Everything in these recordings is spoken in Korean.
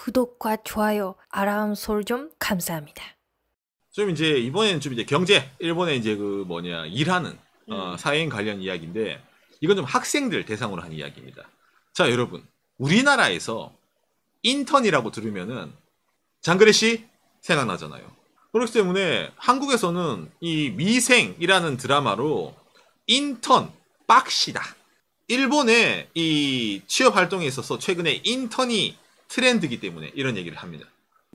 구독과 좋아요, 알람 설정 감사합니다. 좀 이제 이번에는 좀 이제 경제, 일본의 이제 그 뭐냐 일하는 사회인 관련 이야기인데 이건 좀 학생들 대상으로 한 이야기입니다. 자, 여러분, 우리나라에서 인턴이라고 들으면은 장그래 씨 생각나잖아요. 그렇기 때문에 한국에서는 이 미생이라는 드라마로 인턴 빡시다. 일본의 이 취업 활동에 있어서 최근에 인턴이 트렌드이기 때문에 이런 얘기를 합니다.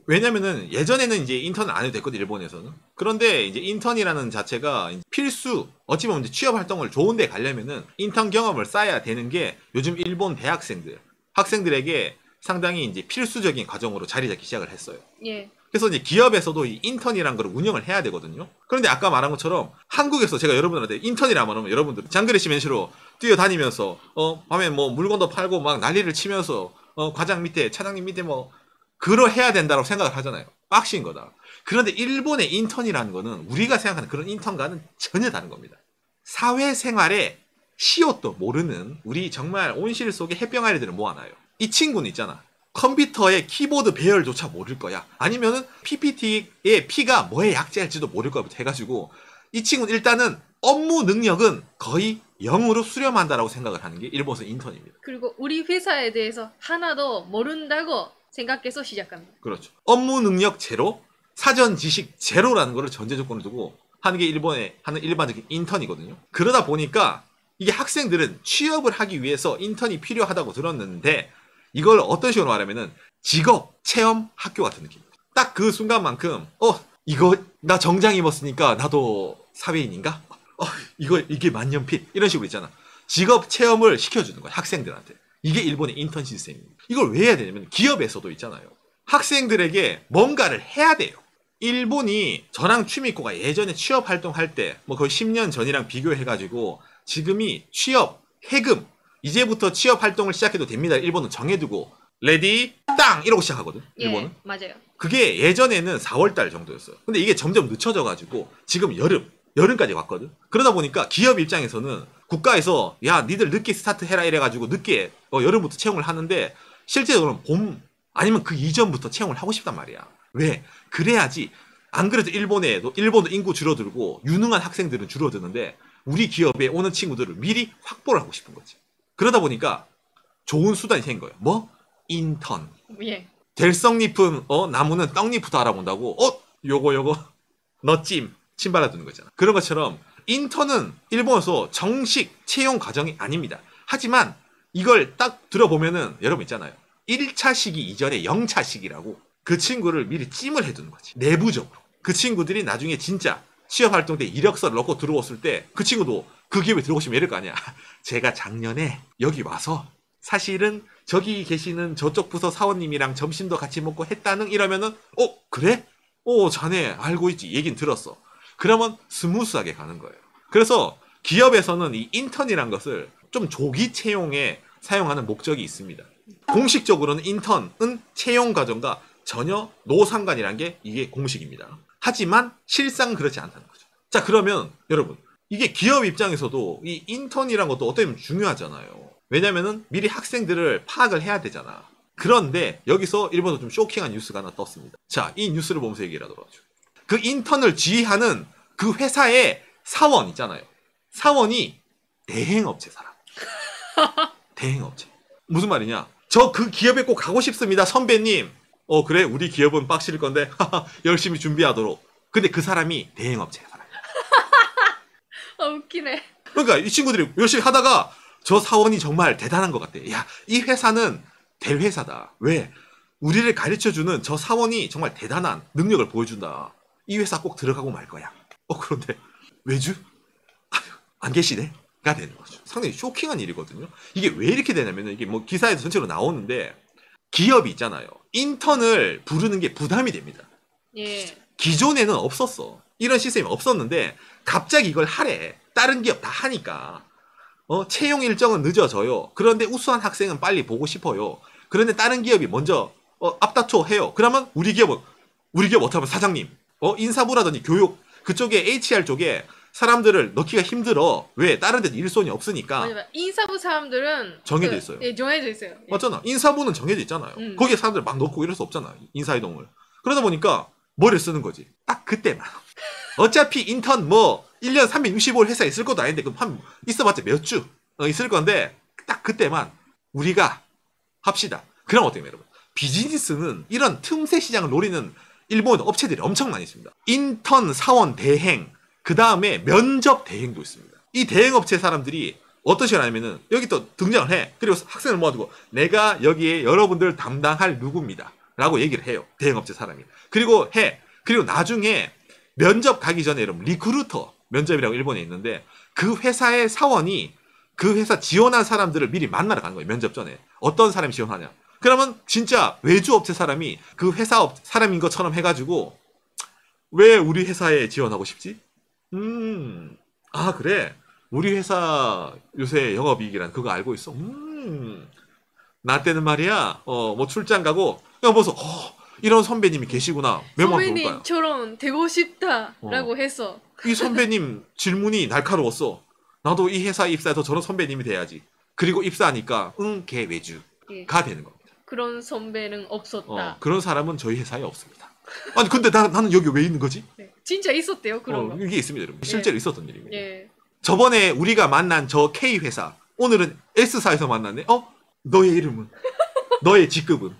왜냐면은 예전에는 이제 인턴을 안 해도 됐거든, 일본에서는. 그런데 이제 인턴이라는 자체가 필수, 어찌 보면 이제 취업 활동을 좋은 데 가려면은 인턴 경험을 쌓아야 되는 게 요즘 일본 대학생들, 학생들에게 상당히 이제 필수적인 과정으로 자리 잡기 시작을 했어요. 예. 그래서 이제 기업에서도 이 인턴이라는 걸 운영을 해야 되거든요. 그런데 아까 말한 것처럼 한국에서 제가 여러분들한테 인턴이라면 하면 여러분들 장그래 시멘시로 뛰어다니면서 밤에 뭐 물건도 팔고 막 난리를 치면서 과장 밑에 차장님 밑에 뭐 그러 해야 된다고 생각을 하잖아요. 빡신 거다. 그런데 일본의 인턴이라는 거는 우리가 생각하는 그런 인턴과는 전혀 다른 겁니다. 사회생활에 시옷도 모르는 우리 정말 온실 속의 햇병아리들을 모아놔요. 이 친구는 있잖아. 컴퓨터의 키보드 배열조차 모를 거야. 아니면은 PPT의 P가 뭐에 약자일지도 모를 거부터 해가지고 이 친구는 일단은 업무 능력은 거의 0으로 수렴한다라고 생각을 하는 게 일본에서 인턴입니다. 그리고 우리 회사에 대해서 하나도 모른다고 생각해서 시작합니다. 그렇죠. 업무 능력 제로, 사전 지식 제로라는 거를 전제 조건을 두고 하는 게 일본의 하는 일반적인 인턴이거든요. 그러다 보니까 이게 학생들은 취업을 하기 위해서 인턴이 필요하다고 들었는데 이걸 어떤 식으로 말하면은 직업 체험 학교 같은 느낌입니다. 딱 그 순간만큼 이거 나 정장 입었으니까 나도 사회인인가? 이게 만년필 이런 식으로 있잖아. 직업 체험을 시켜주는 거야, 학생들한테. 이게 일본의 인턴 시스템입니다. 이걸 왜 해야 되냐면 기업에서도 있잖아요. 학생들에게 뭔가를 해야 돼요. 일본이 저랑 취미코가 예전에 취업 활동할 때 뭐 거의 10년 전이랑 비교해가지고 지금이 취업, 해금 이제부터 취업 활동을 시작해도 됩니다. 일본은 정해두고 레디 땅 이러고 시작하거든. 일본은. 예, 맞아요. 그게 예전에는 4월달 정도였어요. 근데 이게 점점 늦춰져가지고 지금 여름까지 왔거든. 그러다 보니까 기업 입장에서는 국가에서 야 니들 늦게 스타트 해라 이래가지고 늦게 여름부터 채용을 하는데 실제로는 봄 아니면 그 이전부터 채용을 하고 싶단 말이야. 왜? 그래야지. 안 그래도 일본도 인구 줄어들고 유능한 학생들은 줄어드는데 우리 기업에 오는 친구들을 미리 확보를 하고 싶은 거지. 그러다 보니까 좋은 수단이 생긴 거예요. 뭐? 인턴. 예. 될성잎은 나무는 떡잎부터 알아본다고. 요거 너 찜 발라두는 거잖아. 그런 것처럼 인턴은 일본에서 정식 채용 과정이 아닙니다. 하지만 이걸 딱 들어보면은 여러분 있잖아요. 1차 시기 이전에 0차 시기라고 그 친구를 미리 찜을 해두는 거지. 내부적으로. 그 친구들이 나중에 진짜 취업활동 때 이력서를 넣고 들어왔을 때 그 친구도 그 기업에 들어오고 싶으면 이럴 거 아니야. 제가 작년에 여기 와서 사실은 저기 계시는 저쪽 부서 사원님이랑 점심도 같이 먹고 했다는 이러면은 그래? 자네 알고 있지. 얘긴 들었어. 그러면 스무스하게 가는 거예요. 그래서 기업에서는 이 인턴이란 것을 좀 조기 채용에 사용하는 목적이 있습니다. 공식적으로는 인턴은 채용 과정과 전혀 노상관이라는 게 이게 공식입니다. 하지만 실상 그렇지 않다는 거죠. 자, 그러면 여러분 이게 기업 입장에서도 이 인턴이란 것도 어떻게 보면 중요하잖아요. 왜냐면은 미리 학생들을 파악을 해야 되잖아. 그런데 여기서 일본도 좀 쇼킹한 뉴스가 하나 떴습니다. 자, 이 뉴스를 보면서 얘기를 하도록 하죠. 그 인턴을 지휘하는 그 회사의 사원 있잖아요. 사원이 대행업체 사람. 대행업체. 무슨 말이냐? 저 그 기업에 꼭 가고 싶습니다, 선배님. 그래, 우리 기업은 빡실 건데 열심히 준비하도록. 근데 그 사람이 대행업체 사람. 웃기네. 그러니까 이 친구들이 열심히 하다가 저 사원이 정말 대단한 것 같아. 야, 이 회사는 될 회사다. 왜? 우리를 가르쳐주는 저 사원이 정말 대단한 능력을 보여준다. 이 회사 꼭 들어가고 말 거야. 그런데 외주? 안 계시네?가 되는 거죠. 상당히 쇼킹한 일이거든요. 이게 왜 이렇게 되냐면 이게 뭐 기사에도 전체로 나오는데 기업이 있잖아요. 인턴을 부르는 게 부담이 됩니다. 예. 기존에는 없었어. 이런 시스템이 없었는데 갑자기 이걸 하래. 다른 기업 다 하니까. 채용 일정은 늦어져요. 그런데 우수한 학생은 빨리 보고 싶어요. 그런데 다른 기업이 먼저 앞다퉈 해요. 그러면 우리 기업 어떻게 하면 사장님, 인사부라든지 교육 그쪽에 HR 쪽에 사람들을 넣기가 힘들어. 왜? 다른 데는 일손이 없으니까. 맞아. 인사부 사람들은 정해져 있어요. 예, 정해져 있어요. 예. 맞잖아. 인사부는 정해져 있잖아요. 거기에 사람들 막 넣고 이럴 수 없잖아. 인사이동을. 그러다 보니까 머리를 쓰는 거지. 딱 그때만. 어차피 인턴 뭐 1년 365일 회사에 있을 것도 아닌데 그럼 한 있어봤자 몇 주 있을 건데 딱 그때만 우리가 합시다. 그럼 어떻게 해요, 여러분? 비즈니스는 이런 틈새 시장을 노리는 일본 업체들이 엄청 많이 있습니다. 인턴 사원 대행, 그 다음에 면접 대행도 있습니다. 이 대행업체 사람들이 어떤 식으로 하냐면은 여기 또 등장을 해. 그리고 학생을 모아두고 내가 여기에 여러분들 담당할 누구입니다. 라고 얘기를 해요. 대행업체 사람이. 그리고 해. 그리고 나중에 면접 가기 전에 여러분 리크루터 면접이라고 일본에 있는데 그 회사의 사원이 그 회사 지원한 사람들을 미리 만나러 가는 거예요. 면접 전에. 어떤 사람이 지원하냐. 그러면 진짜 외주업체 사람이 그 회사 사람인 것처럼 해가지고 왜 우리 회사에 지원하고 싶지? 아 그래. 우리 회사 요새 영업이익이란 그거 알고 있어? 나 때는 말이야. 뭐 출장 가고 야 보소. 이런 선배님이 계시구나. 몇만 좋을까요? 선배님처럼 되고 싶다라고 해서 이 선배님 질문이 날카로웠어. 나도 이 회사에 입사해서 저런 선배님이 돼야지. 그리고 입사하니까 걔 외주가 예. 되는 겁니다. 그런 선배는 없었다. 그런 사람은 저희 회사에 없습니다. 아니 근데 나는 여기 왜 있는 거지? 네. 진짜 있었대요 그런 거. 이게 있습니다, 여러분. 실제로 있었던 일입니다. 예. 저번에 우리가 만난 저 K 회사 오늘은 S사에서 만났네. 너의 이름은? 너의 직급은?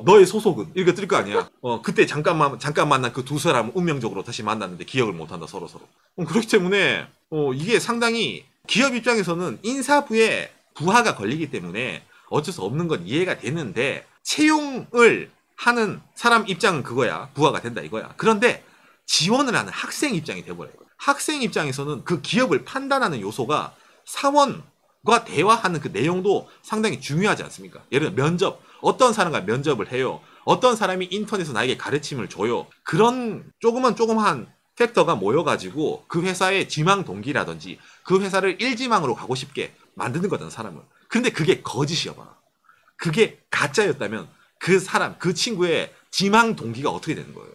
너의 소속은? 이렇게 뜰 거 아니야. 그때 잠깐 만난 그 두 사람은 운명적으로 다시 만났는데 기억을 못한다 서로. 그렇기 때문에 이게 상당히 기업 입장에서는 인사부에 부하가 걸리기 때문에 어쩔 수 없는 건 이해가 되는데 채용을 하는 사람 입장은 그거야. 부하가 된다 이거야. 그런데 지원을 하는 학생 입장이 돼버려요. 학생 입장에서는 그 기업을 판단하는 요소가 사원과 대화하는 그 내용도 상당히 중요하지 않습니까? 예를 들어 면접. 어떤 사람과 면접을 해요. 어떤 사람이 인터넷에서 나에게 가르침을 줘요. 그런 조그만 팩터가 모여가지고 그 회사의 지망 동기라든지 그 회사를 일지망으로 가고 싶게 만드는 거잖아, 사람은. 근데 그게 거짓이어봐. 그게 가짜였다면 그 사람, 그 친구의 지망 동기가 어떻게 되는 거예요?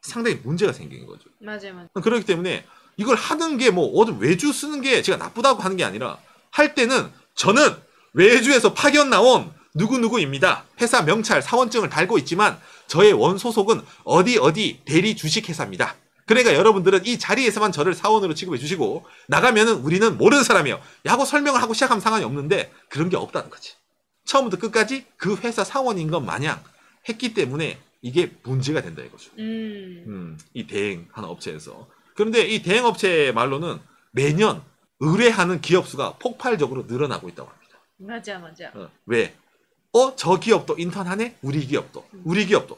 상당히 문제가 생기는 거죠. 맞아요. 그렇기 때문에 이걸 하는 게 뭐 어떤 외주 쓰는 게 제가 나쁘다고 하는 게 아니라 할 때는 저는 외주에서 파견 나온 누구누구입니다. 회사 명찰, 사원증을 달고 있지만 저의 원소속은 어디 대리 주식회사입니다. 그러니까 여러분들은 이 자리에서만 저를 사원으로 취급해 주시고 나가면은 우리는 모르는 사람이에요. 하고 설명을 하고 시작하면 상관이 없는데 그런 게 없다는 거지. 처음부터 끝까지 그 회사 사원인 것 마냥 했기 때문에 이게 문제가 된다 이거죠. 이 대행하는 업체에서. 그런데 이 대행업체 말로는 매년 의뢰하는 기업 수가 폭발적으로 늘어나고 있다고 합니다. 맞아. 왜? 저 기업도 인턴 하네? 우리 기업도.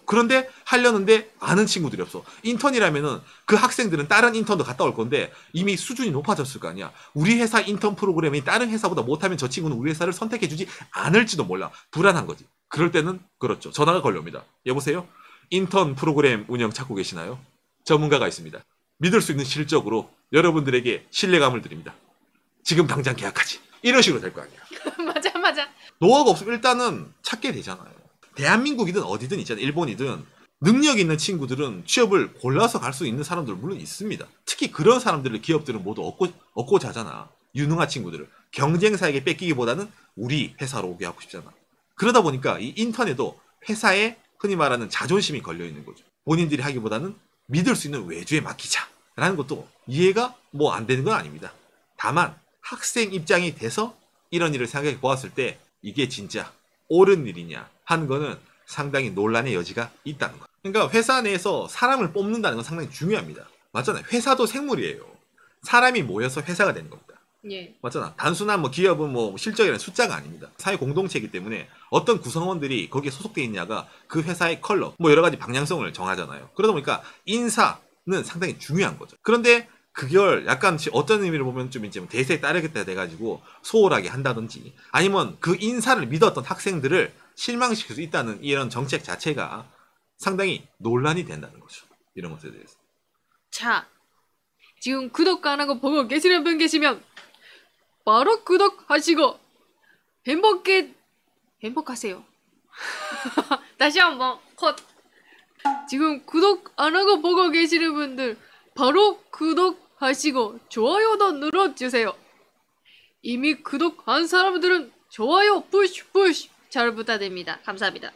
그런데 하려는데 아는 친구들이 없어. 인턴이라면은 그 학생들은 다른 인턴도 갔다 올 건데 이미 수준이 높아졌을 거 아니야. 우리 회사 인턴 프로그램이 다른 회사보다 못하면 저 친구는 우리 회사를 선택해주지 않을지도 몰라. 불안한 거지. 그럴 때는 그렇죠. 전화가 걸려옵니다. 여보세요? 인턴 프로그램 운영 찾고 계시나요? 전문가가 있습니다. 믿을 수 있는 실적으로 여러분들에게 신뢰감을 드립니다. 지금 당장 계약하지. 이런 식으로 될 거 아니야. 맞아. 노하우가 없으면 일단은 찾게 되잖아요. 대한민국이든 어디든 있잖아요. 일본이든 능력 있는 친구들은 취업을 골라서 갈 수 있는 사람들 물론 있습니다. 특히 그런 사람들을 기업들은 모두 얻고 자잖아. 유능한 친구들을. 경쟁사에게 뺏기기보다는 우리 회사로 오게 하고 싶잖아. 그러다 보니까 이 인턴에도 회사에 흔히 말하는 자존심이 걸려있는 거죠. 본인들이 하기보다는 믿을 수 있는 외주에 맡기자라는 것도 이해가 뭐 안 되는 건 아닙니다. 다만 학생 입장이 돼서 이런 일을 생각해 보았을 때 이게 진짜 옳은 일이냐 하는 거는 상당히 논란의 여지가 있다는 거. 그러니까 회사 내에서 사람을 뽑는다는 건 상당히 중요합니다. 맞잖아요. 회사도 생물이에요. 사람이 모여서 회사가 되는 겁니다. 예. 맞잖아. 단순한 뭐 기업은 뭐 실적이라는 숫자가 아닙니다. 사회 공동체이기 때문에 어떤 구성원들이 거기에 소속돼 있냐가 그 회사의 컬러, 뭐 여러 가지 방향성을 정하잖아요. 그러다 보니까 인사는 상당히 중요한 거죠. 그런데 그걸 약간 어떤 의미를 보면 좀 이제 대세에 따르겠다 돼가지고 소홀하게 한다든지 아니면 그 인사를 믿었던 학생들을 실망시킬 수 있다는 이런 정책 자체가 상당히 논란이 된다는 거죠. 이런 것에 대해서. 자, 지금 구독 안 하고 보고 계시는 분 계시면 바로 구독하시고 행복하세요. 다시 한번 지금 구독 안 하고 보고 계시는 분들 바로 구독하시고 하시고 좋아요도 눌러주세요. 이미 구독한 사람들은 좋아요 푸시 푸시 잘 부탁드립니다. 감사합니다.